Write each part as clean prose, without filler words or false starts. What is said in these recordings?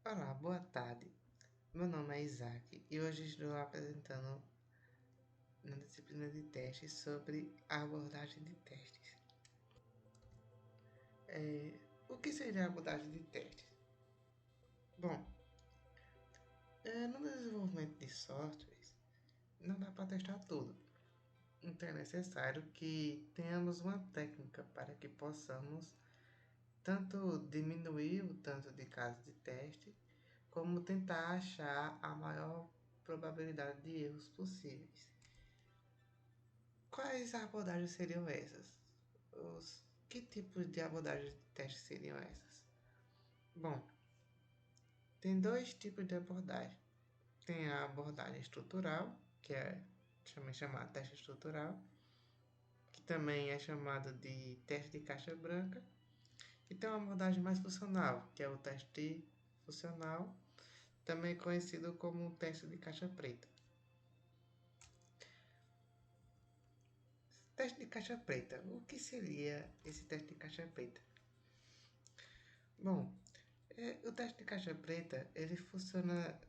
Olá, boa tarde. Meu nome é Isaac e hoje estou apresentando na disciplina de testes sobre a abordagem de testes. O que seria a abordagem de testes? Bom, no desenvolvimento de softwares não dá para testar tudo, então é necessário que tenhamos uma técnica para que possamos tanto diminuir o tanto de casos de teste, como tentar achar a maior probabilidade de erros possíveis. Quais abordagens seriam essas? Que tipos de abordagens de teste seriam essas? Bom, tem dois tipos de abordagem. Tem a abordagem estrutural, que é também chamada teste estrutural, que também é chamado de teste de caixa branca. E tem uma abordagem mais funcional, que é o teste funcional, também conhecido como teste de caixa preta. Teste de caixa preta. O que seria esse teste de caixa preta? Bom, o teste de caixa preta, ele funciona.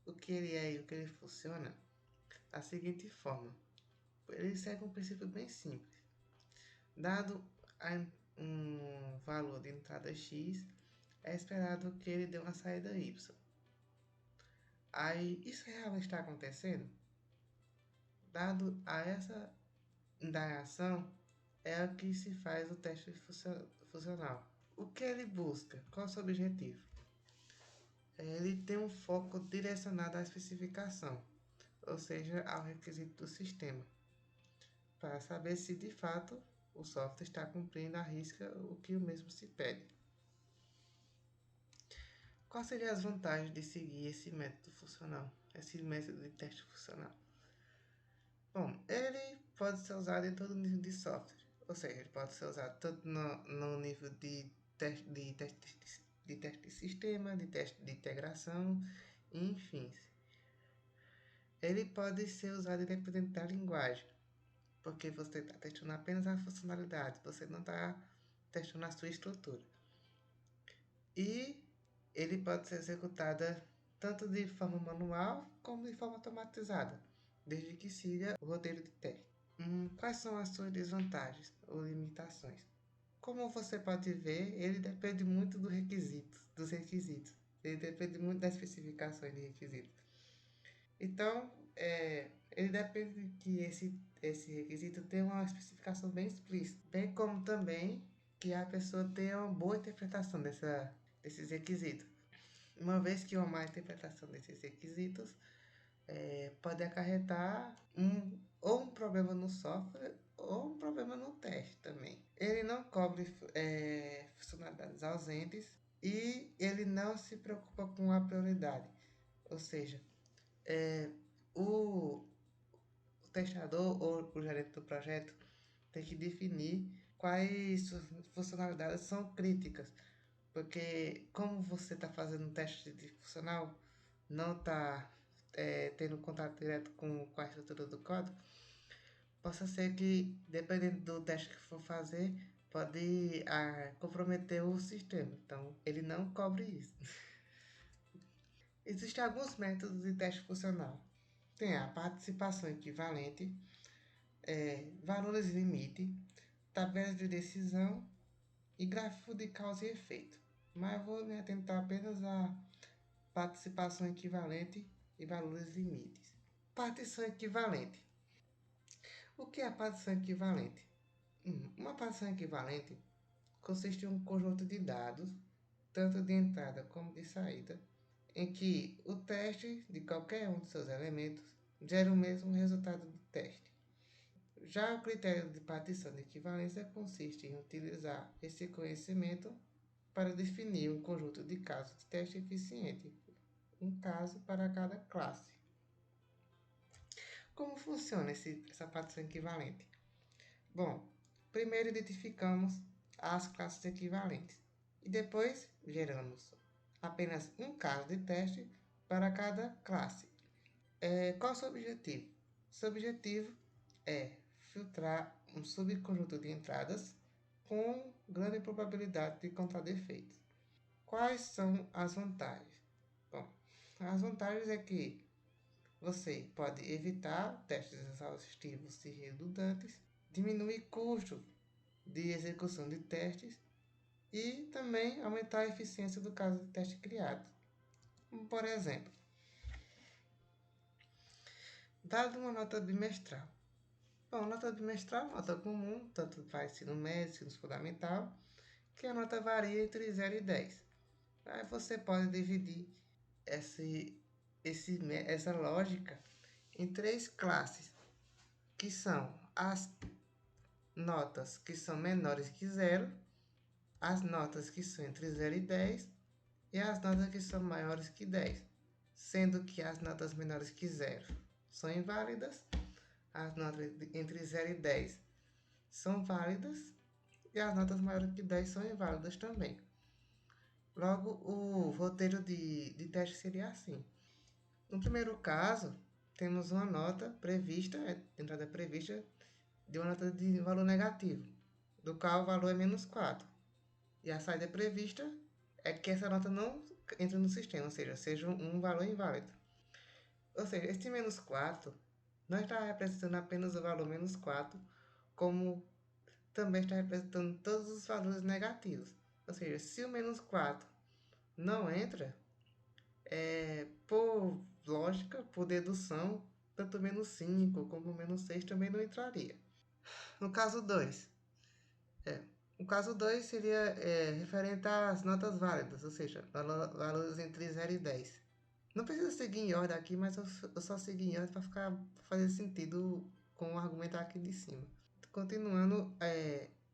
O que ele é e o que ele funciona da seguinte forma. Ele segue um princípio bem simples. Dado um valor de entrada X, é esperado que ele dê uma saída Y. Aí, isso realmente está acontecendo? Dado a essa indagação, é o que se faz o teste funcional. O que ele busca? Qual é o seu objetivo? Ele tem um foco direcionado à especificação, ou seja, ao requisito do sistema, para saber se de fato o software está cumprindo à risca o que o mesmo se pede. Quais seriam as vantagens de seguir esse método funcional, esse método de teste funcional? Bom, ele pode ser usado em todo nível de software, ou seja, ele pode ser usado tanto no nível de teste de sistema, de teste de integração, enfim. Ele pode ser usado independente da linguagem, porque você está testando apenas a funcionalidade, você não está testando a sua estrutura. E ele pode ser executado tanto de forma manual como de forma automatizada, desde que siga o roteiro de teste. Quais são as suas desvantagens ou limitações? Como você pode ver, ele depende muito dos requisitos. Ele depende muito das especificações de requisitos. Então, ele depende que esse requisito tenha uma especificação bem explícita, bem como também que a pessoa tenha uma boa interpretação desses requisitos. Uma vez que uma má interpretação desses requisitos pode acarretar ou um problema no software ou um problema no teste também. Ele não cobre funcionalidades ausentes e ele não se preocupa com a prioridade, ou seja, é, o, o testador ou o gerente do projeto tem que definir quais funcionalidades são críticas, porque como você está fazendo um teste de funcional, não está tendo contato direto com a estrutura do código, possa ser que, dependendo do teste que for fazer, pode comprometer o sistema. Então, ele não cobre isso. Existem alguns métodos de teste funcional. Tem a participação equivalente, valores limite, tabelas de decisão e gráfico de causa e efeito. Mas eu vou me atentar apenas à participação equivalente e valores limites. Partição equivalente. O que é a partição equivalente? Uma partição equivalente consiste em um conjunto de dados, tanto de entrada como de saída, em que o teste de qualquer um de seus elementos gera o mesmo resultado do teste. Já o critério de partição de equivalência consiste em utilizar esse conhecimento para definir um conjunto de casos de teste eficiente, um caso para cada classe. Como funciona essa partição equivalente? Bom, primeiro identificamos as classes equivalentes e depois geramos apenas um caso de teste para cada classe. Qual é o seu objetivo? Seu objetivo é filtrar um subconjunto de entradas com grande probabilidade de encontrar defeitos. Quais são as vantagens? Bom, as vantagens é que você pode evitar testes exaustivos e redundantes, diminuir custo de execução de testes e também aumentar a eficiência do caso de teste criado. Por exemplo, dado uma nota bimestral. Bom, nota bimestral, nota comum, tanto para ensino médio, ensino fundamental, que a nota varia entre 0 e 10. Aí você pode dividir essa lógica em três classes, que são as notas que são menores que zero, as notas que são entre 0 e 10 e as notas que são maiores que 10, sendo que as notas menores que zero são inválidas, as notas entre 0 e 10 são válidas e as notas maiores que 10 são inválidas também. Logo, o roteiro de teste seria assim. No primeiro caso, temos uma nota prevista, entrada prevista, de uma nota de valor negativo, do qual o valor é menos 4. E a saída prevista é que essa nota não entre no sistema, ou seja um valor inválido. Ou seja, este menos 4 não está representando apenas o valor menos 4, como também está representando todos os valores negativos. Ou seja, se o menos 4 não entra, por lógica, por dedução, tanto menos 5 como menos 6 também não entraria. No caso 2, o caso 2 seria referente às notas válidas, ou seja, valores entre 0 e 10. Não precisa seguir em ordem aqui, mas eu só segui em ordem para fazer sentido com o argumento aqui de cima. Continuando,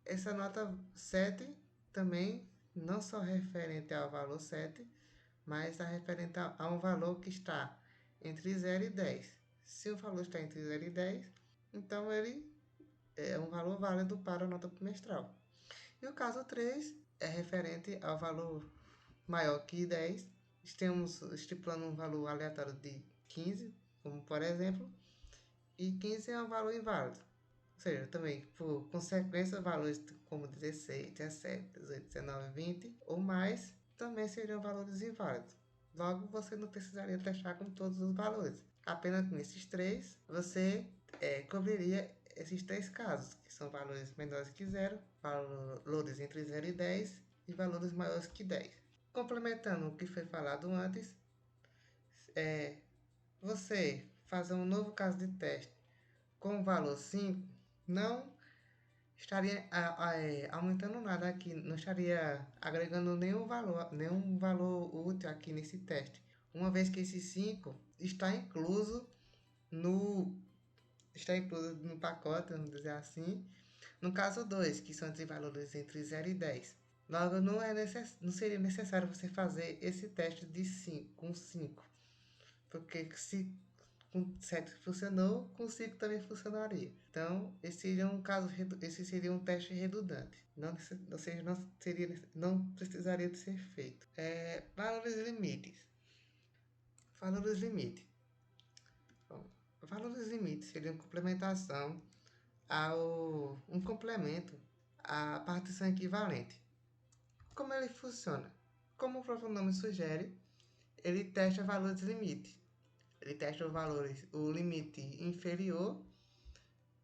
essa nota 7 também, não só referente ao valor 7, mas está referente a um valor que está entre 0 e 10. Se o valor está entre 0 e 10, então ele é um valor válido para a nota bimestral. E o caso 3 é referente ao valor maior que 10. Estamos estipulando um valor aleatório de 15, como por exemplo, e 15 é um valor inválido. Ou seja, também, por consequência, valores como 16, 17, 18, 19, 20 ou mais também seriam valores inválidos. Logo, você não precisaria testar com todos os valores. Apenas nesses três, você cobriria esses três casos, que são valores menores que zero, valores entre 0 e 10 e valores maiores que 10. Complementando o que foi falado antes, você fazer um novo caso de teste com o valor 5 não estaria aumentando nada aqui, não estaria agregando nenhum valor útil aqui nesse teste, uma vez que esse 5 no, está incluso no pacote, vamos dizer assim, no caso 2, que são entre valores entre 0 e 10. Logo, não seria necessário você fazer esse teste de 5, com 5, porque se com 7 funcionou, com 5 também funcionaria. Então, esse seria um teste redundante. Ou seja, não precisaria de ser feito. Valores limites. Valores limite. Bom, valores limites seriam complementação um complemento à partição equivalente. Como ele funciona? Como o próprio nome sugere, ele testa valores limite. Ele testa o limite inferior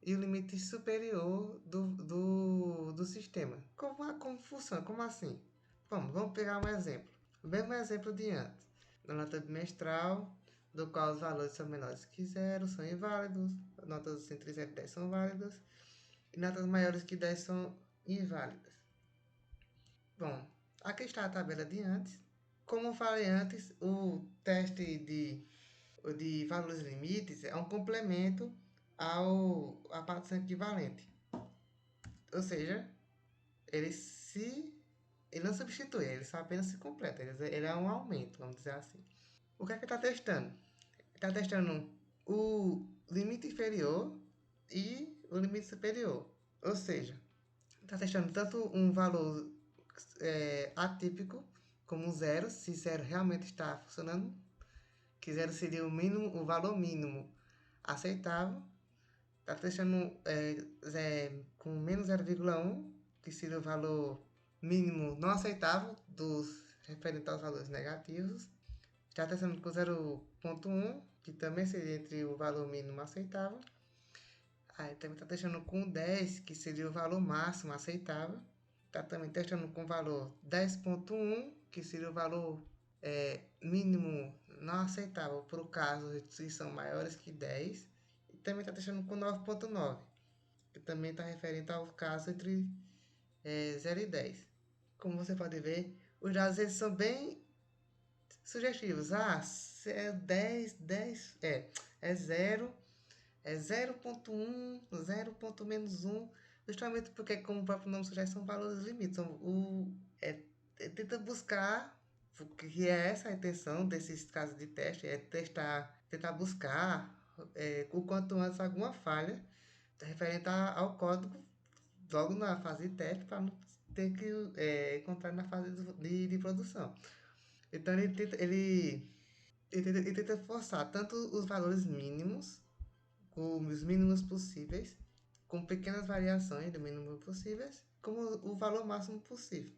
e o limite superior do sistema. Como funciona? Como assim? Vamos pegar um exemplo. O mesmo exemplo de antes. Na nota bimestral, do qual os valores são menores que zero, são inválidos. Notas entre 0 e 10 são válidas. E notas maiores que 10 são inválidas. Bom, aqui está a tabela de antes. Como eu falei antes, o teste de valores limites é um complemento à partição equivalente. Ou seja, ele não substitui, ele só apenas se completa. Ele é um aumento, vamos dizer assim. O que é que está testando? Está testando o limite inferior e o limite superior. Ou seja, está testando tanto um valor atípico como zero, se zero realmente está funcionando, que zero seria o valor mínimo aceitável. Está testando com menos 0,1, que seria o valor mínimo não aceitável dos referente aos valores negativos. Já testando com 0,1, que também seria entre o valor mínimo aceitável. Aí também está testando com 10, que seria o valor máximo aceitável. Está também testando com o valor 10,1, que seria o valor mínimo não aceitável para o caso se são maiores que 10. E também está testando com 9,9, que também está referente ao caso entre 0 e 10. Como você pode ver, os dados eles são bem sugestivos. Se é 10, 10, é 0, é 0,1, 0, menos 1, justamente porque, como o próprio nome sugere, são valores limites. Então, tenta buscar, que é essa a intenção desses casos de teste, é tentar buscar o quanto antes alguma falha referente ao código logo na fase de teste para não ter que encontrar na fase de produção. Então ele tenta forçar tanto os valores mínimos, os mínimos possíveis, com pequenas variações do mínimo possíveis, como o valor máximo possível.